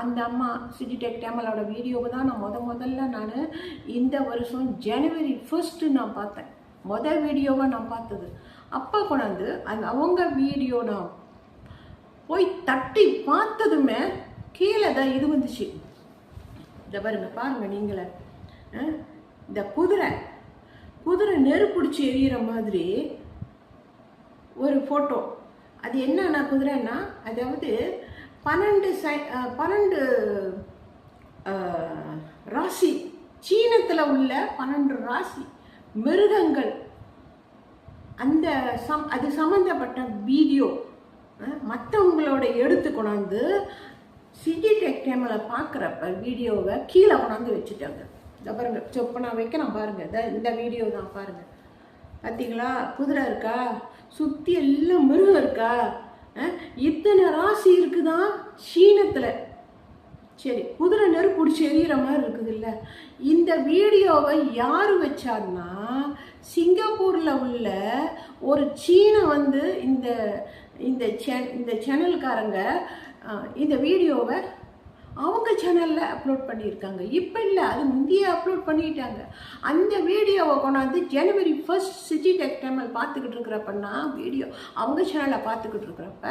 அந்த அம்மா சிட்டிடெக் டேமலோட வீடியோவை தான் நான் முதல்ல நான் இந்த வருஷம் ஜனவரி 1 நான் பார்த்தேன். வீடியோவை நான் பார்த்தது. அப்போ கொண்டாந்து அவங்க வீடியோ நான் போய் தட்டி பார்த்ததுமே கீழே தான் இது வந்துச்சு. இதை பாருங்க நீங்களே, இந்த குதிரை நெருப்பிடிச்சி எரியிற மாதிரி ஒரு ஃபோட்டோ. அது என்னன்னா குதிரைன்னா, அதாவது 12 ராசி, சீனத்தில் உள்ள 12 ராசி மிருகங்கள், அது சம்மந்தப்பட்ட வீடியோ மற்றவங்களோட எடுத்து கொண்டாந்து சிட்டிடெக் டேமலை பார்க்குறப்ப வீடியோவை கீழே கொண்டாந்து வச்சுட்டாங்க. இதை பாருங்க, இப்போ நான் வைக்கிறேன் பாருங்க. இந்த வீடியோ தான் பாருங்க. பார்த்தீங்களா, குதிரை இருக்கா, சுற்றி எல்லாம் மிருகம் இருக்கா, இத்தனை ராசி இருக்குதான் சீனத்தில். சரி, குதிரை நெருப்பிடிச்சி எரியிற மாதிரி இருக்குது இல்லை. இந்த வீடியோவை யார் வச்சாருன்னா, சிங்கப்பூரில் உள்ள ஒரு சீன வந்து இந்த சேனல்காரங்க இந்த வீடியோவை அவங்க சேனலில் அப்லோட் பண்ணியிருக்காங்க. இப்போ இல்லை, அது முந்தைய அப்லோட் பண்ணிட்டாங்க. அந்த வீடியோவை கொண்டாந்து ஜனவரி 1 சிட்டிடெக் டேமல் பார்த்துக்கிட்டு இருக்கிறப்பன்னா வீடியோ அவங்க சேனலில் பார்த்துக்கிட்டு இருக்கிறப்ப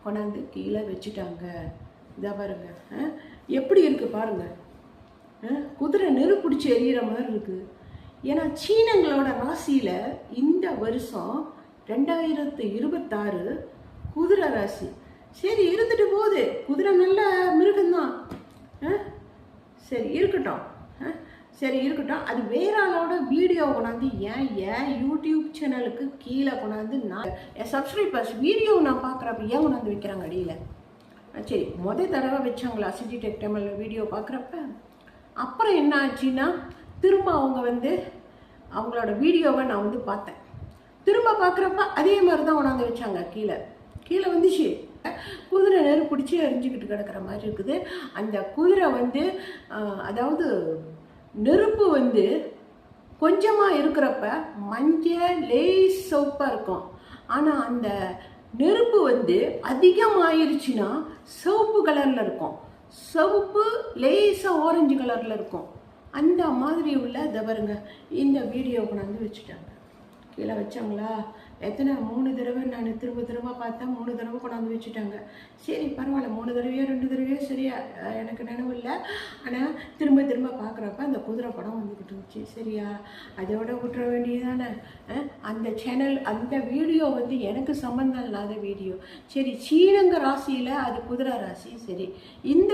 கொண்டாந்து கீழே வச்சுட்டாங்க. இதை பாருங்க, எப்படி இருக்குது பாருங்க. குதிரை நெருப்பிடிச்சி எரியிற மாதிரி இருக்குது. ஏன்னா சீனங்களோட ராசியில் இந்த வருஷம் 2026 குதிரை ராசி. சரி, இருந்துட்டு போகுது, குதிரை நல்ல மிருகம்தான். சரி இருக்கட்டும், அது வேற ஆளோட வீடியோ கொண்டாந்து ஏன் யூடியூப் சேனலுக்கு கீழே கொண்டாந்து நான் சப்ஸ்கிரைபர்ஸ் வீடியோ நான் பார்க்குறப்ப ஏன் கொண்டாந்து வைக்கிறாங்க அடியில்? சரி, தடவை வச்சாங்களா சிட்டிடெக் டேமல் வீடியோ பார்க்குறப்ப? அப்புறம் என்ன ஆச்சுன்னா, திரும்ப அவங்க வந்து அவங்களோட வீடியோவை நான் வந்து பார்த்தேன். திரும்ப பார்க்குறப்ப அதே மாதிரி தான் கொண்டாந்து வச்சாங்க. கீழே வந்துச்சு, குதிரை நெருப்பிடிச்சி எரிஞ்சுக்கிட்டு கிடக்கிற மாதிரி இருக்குது. அந்த குதிரை வந்து அதாவது நெருப்பு வந்து கொஞ்சமாக இருக்கிறப்ப மஞ்சள் லேஸ் சிவப்பாக இருக்கும். ஆனால் அந்த நெருப்பு வந்து அதிகமாயிருச்சுன்னா சிவப்பு கலரில் இருக்கும், சிவப்பு லேசாக ஆரஞ்சு கலரில் இருக்கும். அந்த மாதிரி உள்ள இதை பாருங்க, இந்த வீடியோ கொண்டாந்து வச்சுட்டாங்க. கீழே வச்சாங்களா? எத்தனை 3 தடவை நான் திரும்ப பார்த்தா 3 தடவை கொண்டாந்து வச்சுட்டாங்க. சரி பரவாயில்ல, 3 தடவையோ 2 தடவையோ சரியா எனக்கு நினைவு இல்லை. ஆனால் திரும்ப பார்க்குறப்ப அந்த குதிரை படம் வந்துக்கிட்டு இருந்துச்சு. சரியா, அதோட விட்டுற வேண்டியதானே. அந்த சேனல் அந்த வீடியோ வந்து எனக்கு சம்மந்தம் இல்லாத வீடியோ. சரி, சீனங்க ராசியில் அது குதிரை ராசி. சரி, இந்த